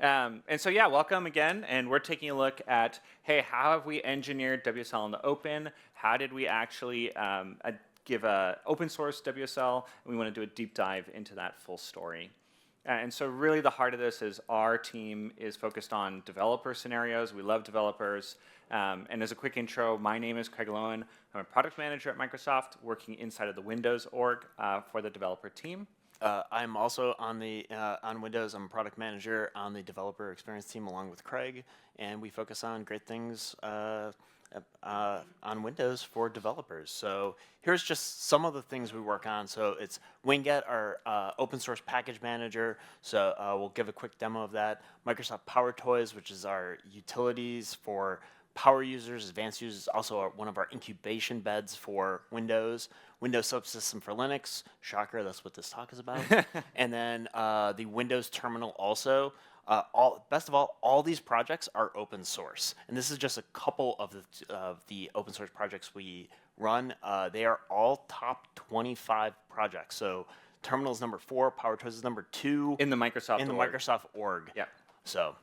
And so, yeah, welcome again. And we're taking a look at, hey, how have we engineered WSL in the open? How did we actually give a open source WSL? And we want to do a deep dive into that full story. And so really the heart of this is our team is focused on developer scenarios. We love developers. And as a quick intro, my name is Craig Loewen. I'm a product manager at Microsoft working inside of the Windows org for the developer team. I'm also on Windows. I'm a product manager on the developer experience team along with Craig, and we focus on great things on Windows for developers. So here's just some of the things we work on. So it's WinGet, our open source package manager. So we'll give a quick demo of that. Microsoft Power Toys, which is our utilities for power users, advanced users, also one of our incubation beds for Windows. Windows Subsystem for Linux. Shocker, that's what this talk is about. And then the Windows terminal also. Best of all these projects are open source. And this is just a couple of the open source projects we run. They are all top 25 projects. So terminal is number 4, Power Toys is number 2. In the Microsoft org. Microsoft org. Yeah. So.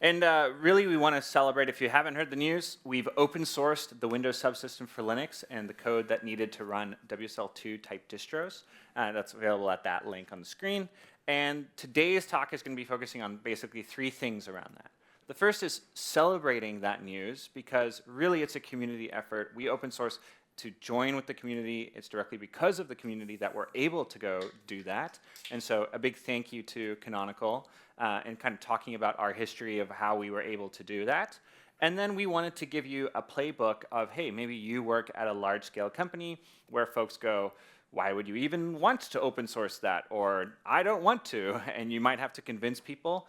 And really, we want to celebrate, if you haven't heard the news, we've open sourced the Windows Subsystem for Linux and the code that needed to run WSL2 type distros. That's available at that link on the screen. And today's talk is going to be focusing on basically 3 things around that. The first is celebrating that news, because really it's a community effort. We open source to join with the community. It's directly because of the community that we're able to go do that. And so a big thank you to Canonical and kind of talking about our history of how we were able to do that. And then we wanted to give you a playbook of, hey, maybe you work at a large scale company where folks go, why would you even want to open source that? Or I don't want to, and you might have to convince people.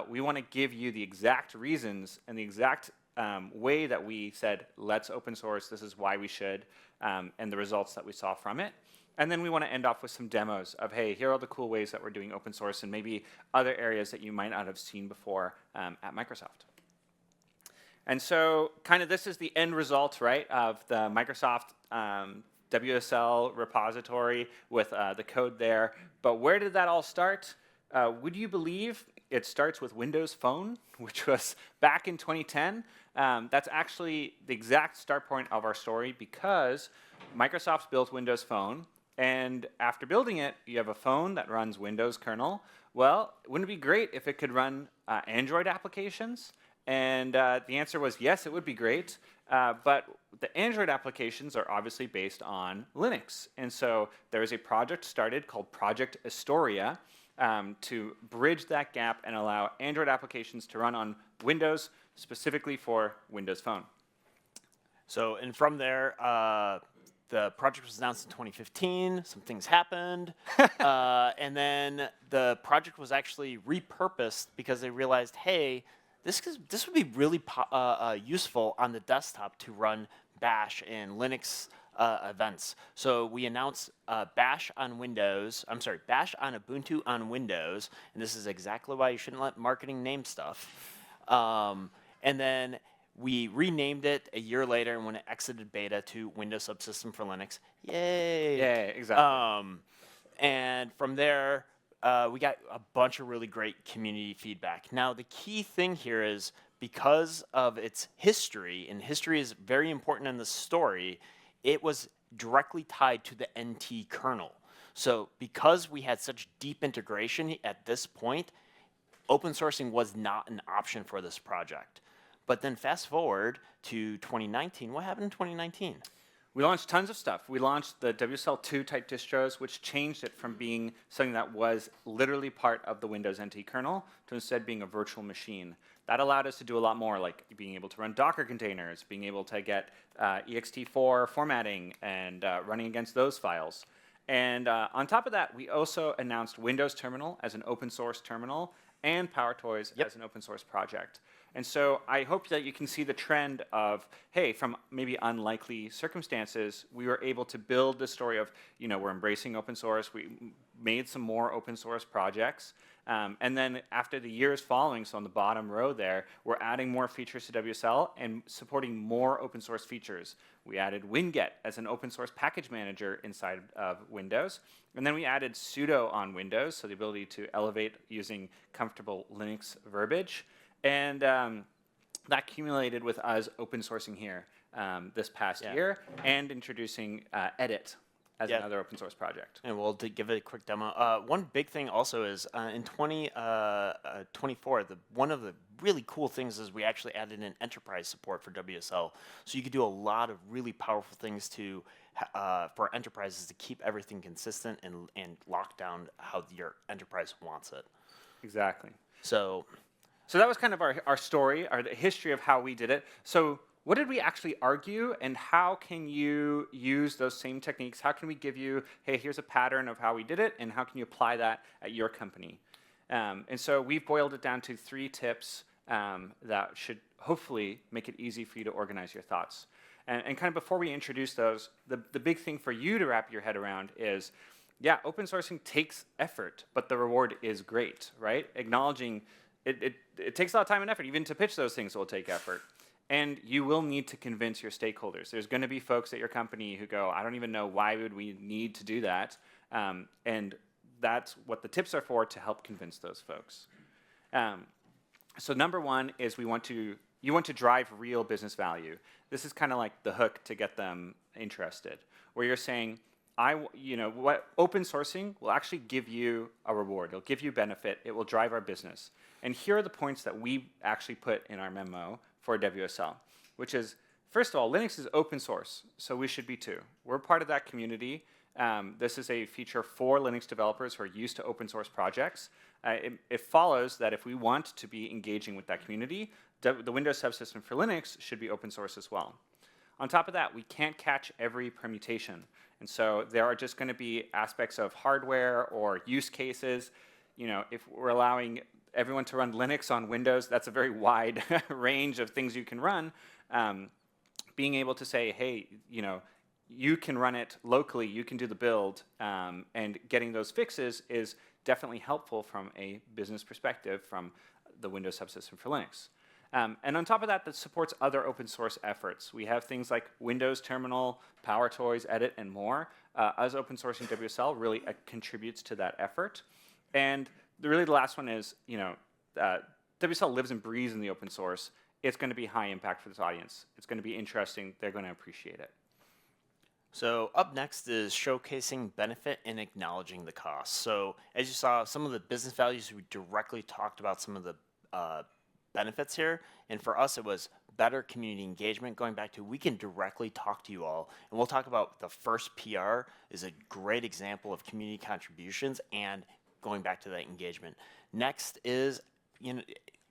We want to give you the exact reasons and the exact way that we said, let's open source, this is why we should, and the results that we saw from it. And then we want to end off with some demos of, hey, here are all the cool ways that we're doing open source and maybe other areas that you might not have seen before at Microsoft. And so kind of this is the end result, right, of the Microsoft WSL repository with the code there. But where did that all start? Would you believe it starts with Windows Phone, which was back in 2010? That's actually the exact start point of our story, because Microsoft built Windows Phone, and after building it, you have a phone that runs Windows kernel. Well, wouldn't it be great if it could run Android applications? And the answer was yes, it would be great. But the Android applications are obviously based on Linux. And so there is a project started called Project Astoria to bridge that gap and allow Android applications to run on Windows, specifically for Windows Phone. So, and from there, the project was announced in 2015. Some things happened. And then the project was actually repurposed because they realized, hey, this would be really useful on the desktop to run Bash and Linux events. So we announced Bash on Ubuntu on Windows, and this is exactly why you shouldn't let marketing name stuff. And then we renamed it a year later, and when it exited beta, to Windows Subsystem for Linux. Yay! Yeah, exactly. And from there, we got a bunch of really great community feedback. Now, the key thing here is because of its history, and history is very important in the story, it was directly tied to the NT kernel. So because we had such deep integration at this point, open sourcing was not an option for this project. But then fast forward to 2019, what happened in 2019? We launched tons of stuff. We launched the WSL2 type distros, which changed it from being something that was literally part of the Windows NT kernel to instead being a virtual machine. That allowed us to do a lot more, like being able to run Docker containers, being able to get ext4 formatting and running against those files. And on top of that, we also announced Windows Terminal as an open source terminal and Power Toys as an open source project. And so I hope that you can see the trend of, hey, from maybe unlikely circumstances, we were able to build the story of, we're embracing open source. We made some more open source projects. And then after the years following, so on the bottom row there, we're adding more features to WSL and supporting more open source features. We added WinGet as an open source package manager inside of Windows. And then we added sudo on Windows, so the ability to elevate using comfortable Linux verbiage. And that accumulated with us open sourcing here this past year and introducing Edit as another open source project. And we'll give it a quick demo. One big thing also is in 2024, one of the really cool things is we actually added in enterprise support for WSL. So you could do a lot of really powerful things for enterprises to keep everything consistent and lock down how your enterprise wants it. Exactly. So that was kind of our story, the history of how we did it. So what did we actually argue, and how can you use those same techniques? How can we give you, hey, here's a pattern of how we did it, and how can you apply that at your company? And so we've boiled it down to 3 tips that should hopefully make it easy for you to organize your thoughts. And kind of before we introduce those, the big thing for you to wrap your head around is, yeah, open sourcing takes effort, but the reward is great, right? Acknowledging it takes a lot of time and effort. Even to pitch those things will take effort. And you will need to convince your stakeholders. There's going to be folks at your company who go, I don't even know why would we need to do that. And that's what the tips are for, to help convince those folks. So number 1 is you want to drive real business value. This is kind of like the hook to get them interested, where you're saying, what open sourcing will actually give you a reward. It'll give you benefit. It will drive our business. And here are the points that we actually put in our memo for WSL, which is, first of all, Linux is open source, so we should be too. We're part of that community. This is a feature for Linux developers who are used to open source projects. It follows that if we want to be engaging with that community, the Windows Subsystem for Linux should be open source as well. On top of that, we can't catch every permutation. And so there are just going to be aspects of hardware or use cases. If we're allowing everyone to run Linux on Windows, that's a very wide range of things you can run. Being able to say, hey, you can run it locally, you can do the build, and getting those fixes is definitely helpful from a business perspective from the Windows Subsystem for Linux. And on top of that, that supports other open source efforts. We have things like Windows Terminal, PowerToys, Edit, and more. Us open sourcing WSL really contributes to that effort. And really the last one is, WSL lives and breathes in the open source. It's going to be high impact for this audience. It's going to be interesting. They're going to appreciate it. So up next is showcasing benefit and acknowledging the cost. So as you saw, some of the business values, we directly talked about some of the benefits here. And for us, it was better community engagement, going back to we can directly talk to you all. And we'll talk about the first PR is a great example of community contributions and going back to that engagement. Next is,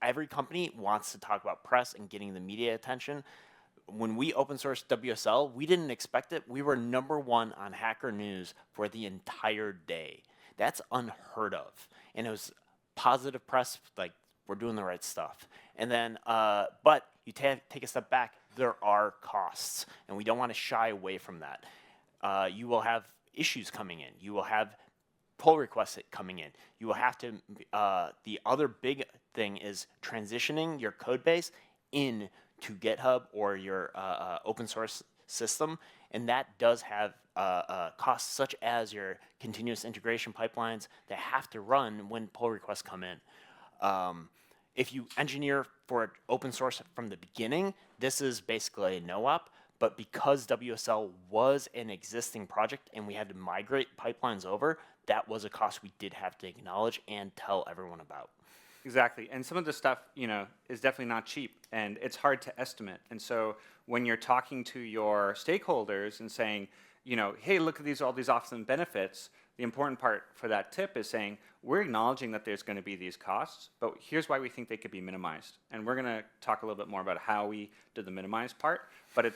every company wants to talk about press and getting the media attention. When we open sourced WSL, we didn't expect it. We were #1 on Hacker News for the entire day. That's unheard of. And it was positive press, like we're doing the right stuff. And then, but you take a step back, there are costs, and we don't want to shy away from that. You will have issues coming in. You will have pull requests coming in. You will have to, the other big thing is transitioning your code base into GitHub or your open source system, and that does have costs such as your continuous integration pipelines that have to run when pull requests come in. If you engineer for open source from the beginning, this is basically a no-op, but because WSL was an existing project and we had to migrate pipelines over, that was a cost we did have to acknowledge and tell everyone about. Exactly, and some of the stuff, is definitely not cheap, and it's hard to estimate. And so when you're talking to your stakeholders and saying, hey, look at all these awesome benefits, the important part for that tip is saying, we're acknowledging that there's going to be these costs, but here's why we think they could be minimized. And we're going to talk a little bit more about how we did the minimize part, but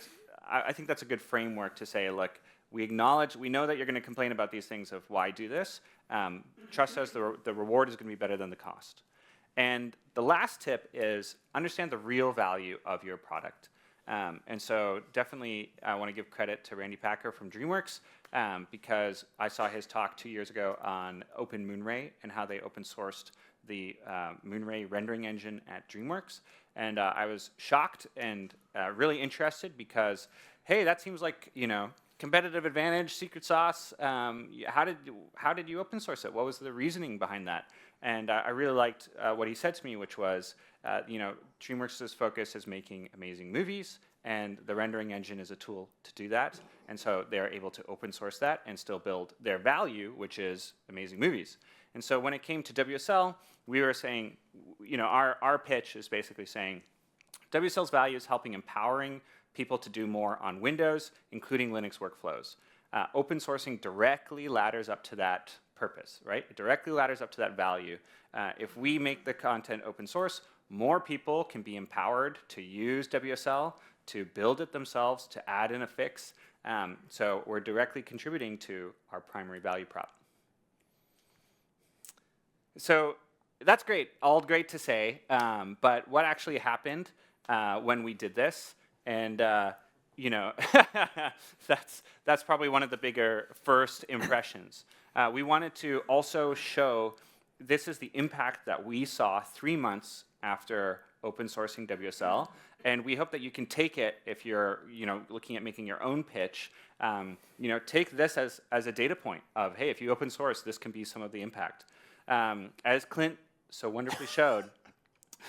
I think that's a good framework to say, look, we know that you're going to complain about these things of why do this. Trust us, the reward is going to be better than the cost. And the last tip is understand the real value of your product. And so definitely I want to give credit to Randy Packer from DreamWorks because I saw his talk 2 years ago on Open Moonray and how they open sourced the Moonray rendering engine at DreamWorks. And I was shocked and really interested because, hey, that seems like, competitive advantage, secret sauce. How did you open source it? What was the reasoning behind that? And I really liked what he said to me, which was, DreamWorks' focus is making amazing movies, and the rendering engine is a tool to do that. And so they're able to open source that and still build their value, which is amazing movies. And so when it came to WSL, we were saying, our pitch is basically saying, WSL's value is helping empowering people to do more on Windows, including Linux workflows. Open sourcing directly ladders up to that purpose, right? It directly ladders up to that value. If we make the content open source, more people can be empowered to use WSL, to build it themselves, to add in a fix. So we're directly contributing to our primary value prop. So that's great, all great to say, but what actually happened when we did this, and that's probably one of the bigger first impressions. We wanted to also show this is the impact that we saw 3 months after open sourcing WSL, and we hope that you can take it if you're looking at making your own pitch. Take this as a data point of, hey, if you open source, this can be some of the impact. As Clint so wonderfully showed,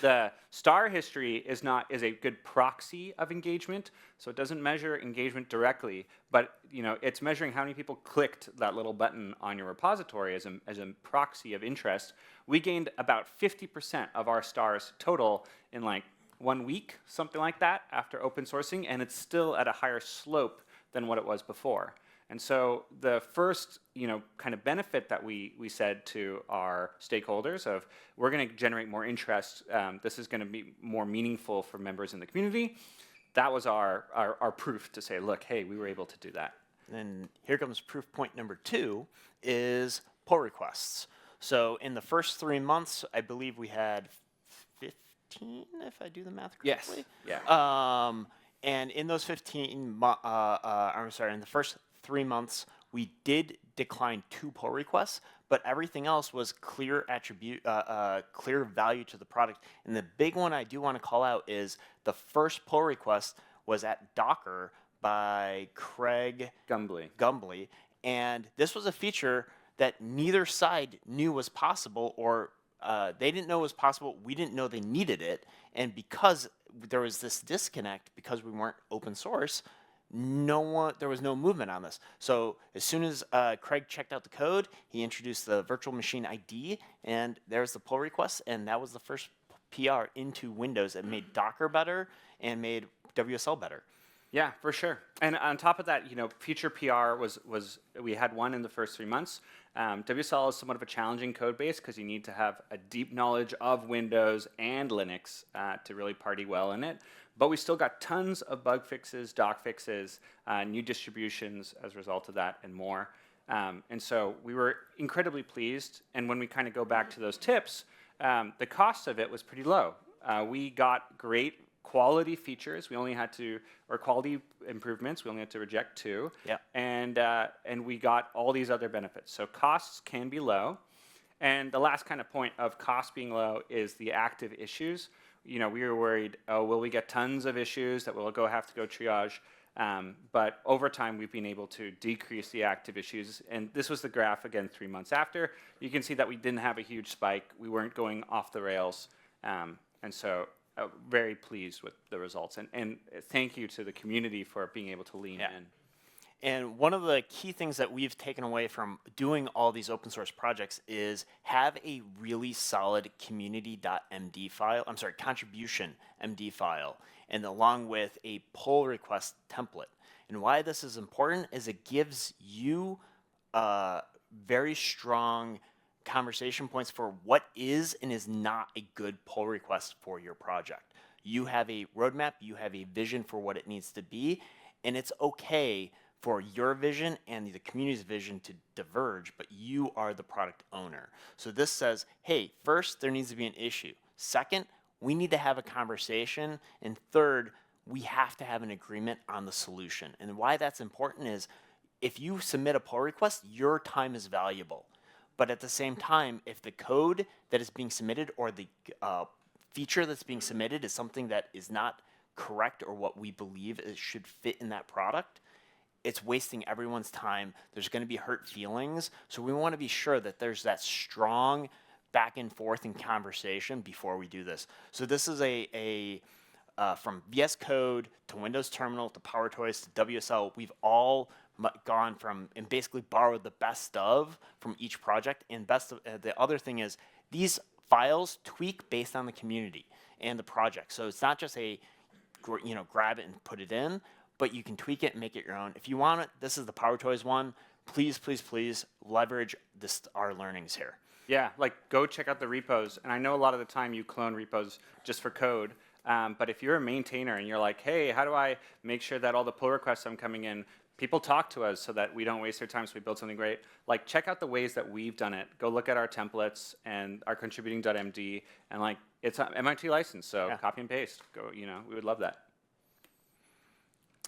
the star history is a good proxy of engagement, so it doesn't measure engagement directly, but it's measuring how many people clicked that little button on your repository as a proxy of interest. We gained about 50% of our stars total in like 1 week, something like that, after open sourcing, and it's still at a higher slope than what it was before. And so the first, kind of benefit that we said to our stakeholders of, we're going to generate more interest. This is going to be more meaningful for members in the community. That was our proof to say, look, hey, we were able to do that. And here comes proof point number 2 is pull requests. So in the first 3 months, I believe we had 15, if I do the math correctly. Yes. Yeah. And in those in the first 3 months, we did decline 2 pull requests, but everything else was clear clear value to the product. And the big one I do want to call out is the first pull request was at Docker by Craig Gumbly. And this was a feature that neither side knew was possible, or they didn't know it was possible. We didn't know they needed it. And because there was this disconnect, because we weren't open source, there was no movement on this. So as soon as Craig checked out the code, he introduced the virtual machine ID, and there's the pull request, and that was the first PR into Windows. It made Docker better and made WSL better. Yeah, for sure. And on top of that, future PR was we had one in the first 3 months. WSL is somewhat of a challenging code base because you need to have a deep knowledge of Windows and Linux to really party well in it. But we still got tons of bug fixes, doc fixes, new distributions as a result of that, and more. And so we were incredibly pleased. And when we kind of go back to those tips, the cost of it was pretty low. We got great quality features. We only had to, or quality improvements. We only had to reject 2. Yeah. And we got all these other benefits. So costs can be low. And the last kind of point of cost being low is the active issues. We were worried, will we get tons of issues that we'll have to go triage? But over time, we've been able to decrease the active issues. And this was the graph, again, 3 months after. You can see that we didn't have a huge spike. We weren't going off the rails. And so very pleased with the results. And thank you to the community for being able to lean in. And one of the key things that we've taken away from doing all these open source projects is have a really solid community.md file, contribution MD file, and along with a pull request template. And why this is important is it gives you very strong conversation points for what is and is not a good pull request for your project. You have a roadmap, you have a vision for what it needs to be, and it's okay for your vision and the community's vision to diverge, but you are the product owner. So this says, hey, first, there needs to be an issue. Second, we need to have a conversation. And third, we have to have an agreement on the solution. And why that's important is if you submit a pull request, your time is valuable. But at the same time, if the code that is being submitted or the feature that's being submitted is something that is not correct or what we believe it should fit in that product, it's wasting everyone's time. There's going to be hurt feelings. So we want to be sure that there's that strong back and forth in conversation before we do this. So this is from VS Code to Windows Terminal to PowerToys to WSL. We've all gone from and basically borrowed the best of from each project. And the other thing is these files tweak based on the community and the project. So it's not just grab it and put it in, but you can tweak it and make it your own. If you want it, this is the PowerToys one. Please, please, please leverage our learnings here. Yeah, like go check out the repos. And I know a lot of the time you clone repos just for code. But if you're a maintainer and you're like, hey, how do I make sure that all the pull requests I'm coming in, people talk to us so that we don't waste their time so we build something great. Like check out the ways that we've done it. Go look at our templates and our contributing.md and like it's MIT license, so yeah. Copy and paste. Go, we would love that.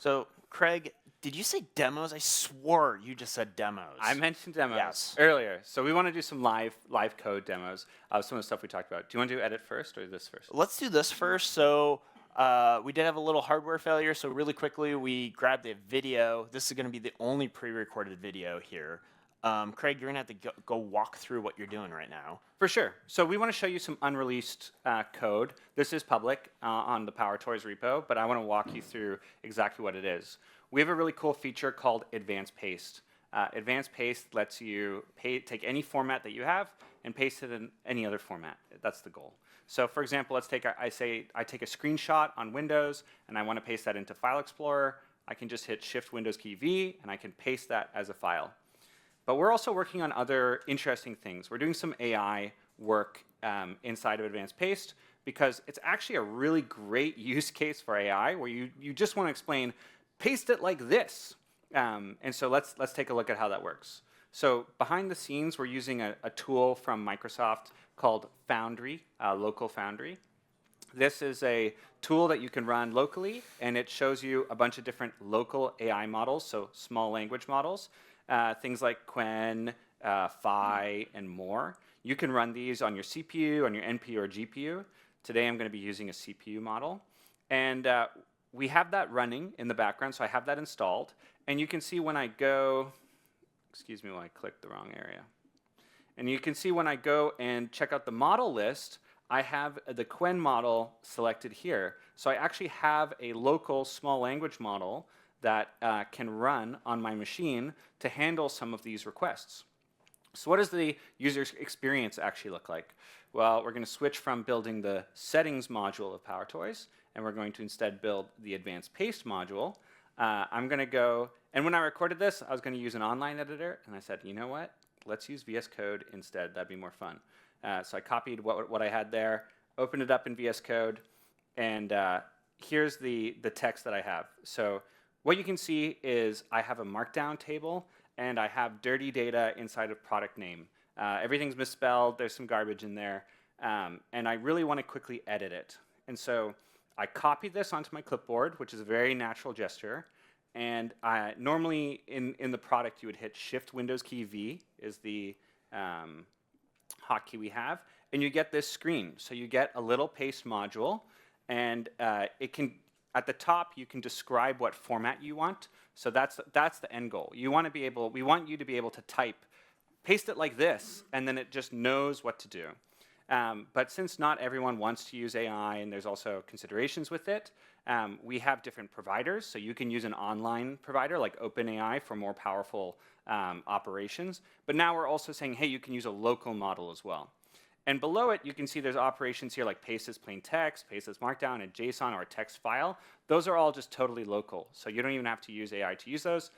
So Craig, did you say demos? I swore you just said demos. I mentioned demos earlier. So we want to do some live code demos of some of the stuff we talked about. Do you want to do edit first or this first? Let's do this first. So we did have a little hardware failure. So really quickly, we grabbed a video. This is going to be the only pre-recorded video here. Craig, you're going to have to go walk through what you're doing right now. For sure. So we want to show you some unreleased code. This is public on the PowerToys repo, but I want to walk you through exactly what it is. We have a really cool feature called Advanced Paste. Advanced Paste lets you take any format that you have and paste it in any other format. That's the goal. So for example, let's take I take a screenshot on Windows and I want to paste that into File Explorer. I can just hit Shift Windows key V and I can paste that as a file. But we're also working on other interesting things. We're doing some AI work inside of Advanced Paste because it's actually a really great use case for AI where you just want to explain, paste it like this. And so let's take a look at how that works. So behind the scenes, we're using a tool from Microsoft called Foundry, Local Foundry. This is a tool that you can run locally, and it shows you a bunch of different local AI models, so small language models. Things like Quen, Phi, and more. You can run these on your CPU, on your NPU or GPU. Today I'm going to be using a CPU model. And we have that running in the background, so I have that installed. And you can see when I go, excuse me while I click the wrong area. And you can see when I go and check out the model list, I have the Quen model selected here. So I actually have a local small language model that can run on my machine to handle some of these requests. So what does the user experience actually look like? Well, we're going to switch from building the settings module of PowerToys, and we're going to instead build the advanced paste module. I'm going to go, and when I recorded this, I was going to use an online editor, and I said, you know what? Let's use VS Code instead. That'd be more fun. So I copied what I had there, opened it up in VS Code, and here's the text that I have. So what you can see is I have a markdown table, and I have dirty data inside of product name. Everything's misspelled. There's some garbage in there, and I really want to quickly edit it. And so I copied this onto my clipboard, which is a very natural gesture. And normally in the product, you would hit Shift Windows key V is the hotkey we have, and you get this screen. So you get a little paste module, and it can. At the top, you can describe what format you want. So that's the end goal. We want you to be able to type, paste it like this, and then it just knows what to do. But since not everyone wants to use AI, and there's also considerations with it, we have different providers. So you can use an online provider like OpenAI for more powerful operations. But now we're also saying, hey, you can use a local model as well. And below it, you can see there's operations here like paste as plain text, paste as markdown, a JSON or a text file. Those are all just totally local. So you don't even have to use AI to use those.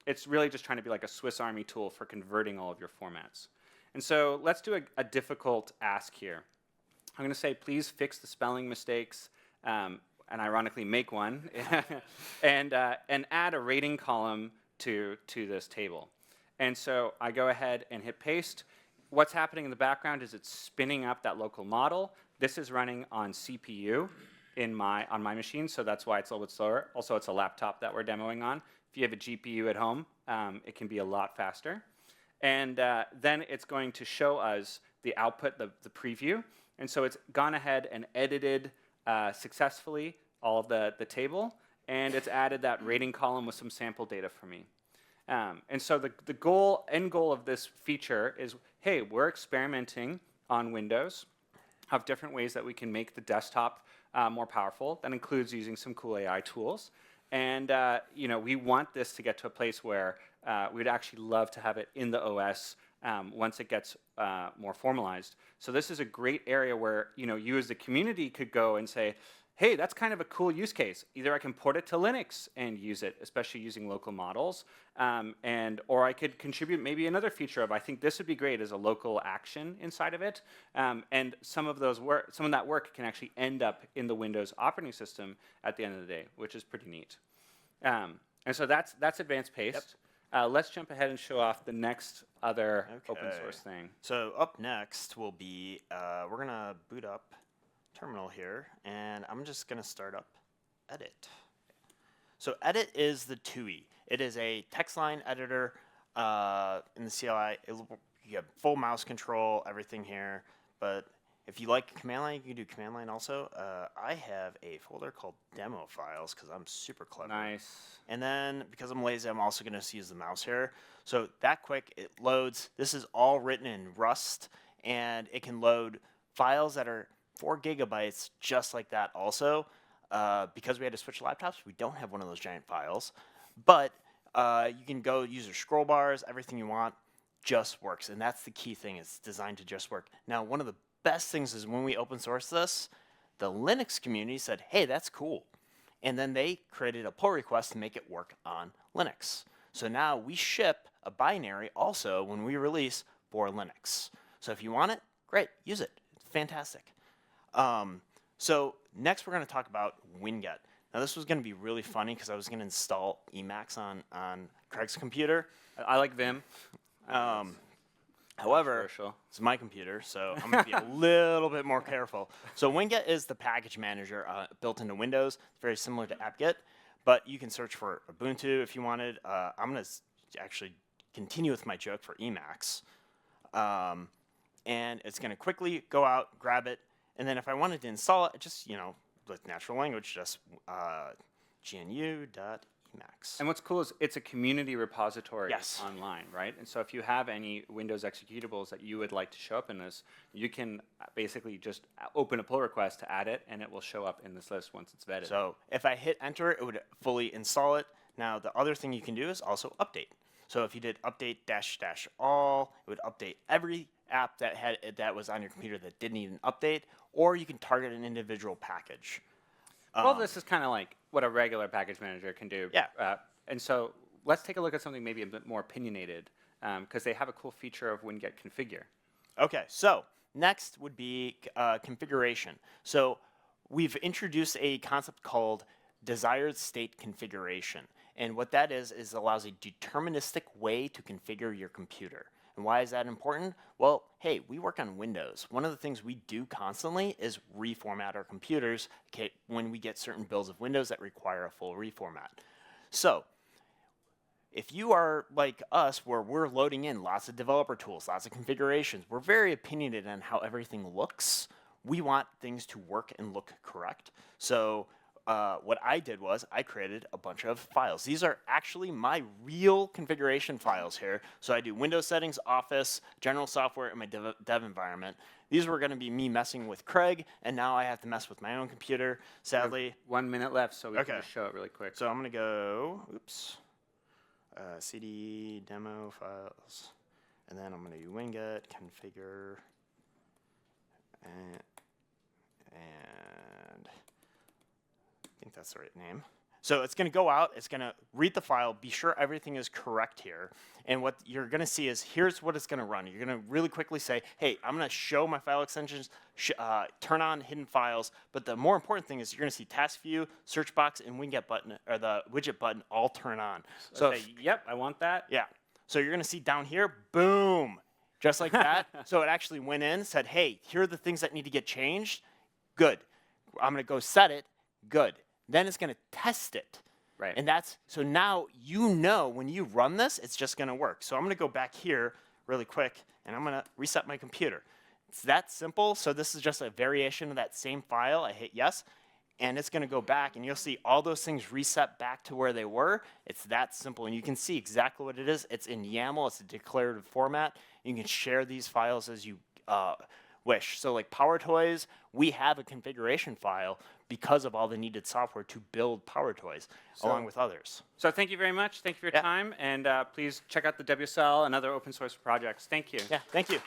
It's really just trying to be like a Swiss Army tool for converting all of your formats. And so let's do a difficult ask here. I'm going to say, please fix the spelling mistakes, and ironically make one, and add a rating column to this table. And so I go ahead and hit paste. What's happening in the background is it's spinning up that local model. This is running on CPU on my machine, so that's why it's a little bit slower. Also, it's a laptop that we're demoing on. If you have a GPU at home, it can be a lot faster. And then it's going to show us the output, the preview. And so it's gone ahead and edited successfully all of the table, and it's added that rating column with some sample data for me. And so the end goal of this feature is, hey, we're experimenting on Windows of different ways that we can make the desktop more powerful. That includes using some cool AI tools. And we want this to get to a place where we'd actually love to have it in the OS once it gets more formalized. So this is a great area where you as the community could go and say, hey, that's kind of a cool use case. Either I can port it to Linux and use it, especially using local models, or I could contribute maybe another feature of, I think this would be great as a local action inside of it. And some of that work can actually end up in the Windows operating system at the end of the day, which is pretty neat. And so that's advanced paste. Yep. Let's jump ahead and show off the next other open source thing. So up next will be, we're going to boot up terminal here, and I'm just going to start up edit. So edit is the TUI. It is a text line editor in the CLI. You have full mouse control, everything here. But if you like command line, you can do command line also. I have a folder called demo files because I'm super clever. Nice. And then because I'm lazy, I'm also going to use the mouse here. So that quick, it loads. This is all written in Rust, and it can load files that are 4 gigabytes just like that also. Because we had to switch laptops, we don't have one of those giant files. But you can go use your scroll bars, everything you want, just works. And that's the key thing. It's designed to just work. Now, one of the best things is when we open source this, the Linux community said, hey, that's cool. And then they created a pull request to make it work on Linux. So now we ship a binary also when we release for Linux. So if you want it, great, use it. It's fantastic. So next we're going to talk about WinGet. Now this was going to be really funny because I was going to install Emacs on Craig's computer. I like Vim. However, it's my computer, so I'm going to be a little bit more careful. So WinGet is the package manager built into Windows. It's very similar to apt-get, but you can search for Ubuntu if you wanted. I'm going to actually continue with my joke for Emacs. And it's going to quickly go out, grab it, and then if I wanted to install it, just, with natural language, just gnu.emacs. And what's cool is it's a community repository Yes. online, right? And so if you have any Windows executables that you would like to show up in this, you can basically just open a pull request to add it, and it will show up in this list once it's vetted. So if I hit enter, it would fully install it. Now, the other thing you can do is also update. So if you did update --all, it would update every app that was on your computer that didn't need an update, or you can target an individual package. Well, this is kind of like what a regular package manager can do. Yeah. And so let's take a look at something maybe a bit more opinionated, because they have a cool feature of WinGet configure. Okay, so next would be configuration. So we've introduced a concept called desired state configuration. And what that is allows a deterministic way to configure your computer. And why is that important? Well, hey, we work on Windows. One of the things we do constantly is reformat our computers when we get certain builds of Windows that require a full reformat. So if you are like us, where we're loading in lots of developer tools, lots of configurations, we're very opinionated on how everything looks. We want things to work and look correct. So what I did was I created a bunch of files. These are actually my real configuration files here. So I do Windows settings, Office, general software, and my dev environment. These were going to be me messing with Craig, and now I have to mess with my own computer, sadly. 1 minute left, so we can just show it really quick. So I'm going to go, cd demo files, and then I'm going to do winget configure, and I think that's the right name. So it's going to go out, it's going to read the file, be sure everything is correct here. And what you're going to see is here's what it's going to run. You're going to really quickly say, hey, I'm going to show my file extensions, turn on hidden files. But the more important thing is you're going to see task view, search box, and WinGet button, or the widget button all turn on. So yep, I want that. Yeah. So you're going to see down here, boom, just like that. So it actually went in, said, hey, here are the things that need to get changed. Good. I'm going to go set it. Good. Then it's going to test it. Right. And so now you know when you run this, it's just going to work. So I'm going to go back here really quick, and I'm going to reset my computer. It's that simple. So this is just a variation of that same file. I hit yes, and it's going to go back, and you'll see all those things reset back to where they were. It's that simple, and you can see exactly what it is. It's in YAML. It's a declarative format. You can share these files as you wish. So like PowerToys, we have a configuration file because of all the needed software to build PowerToys along with others. So thank you very much. Thank you for your time. And please check out the WSL and other open source projects. Thank you. Yeah, thank you.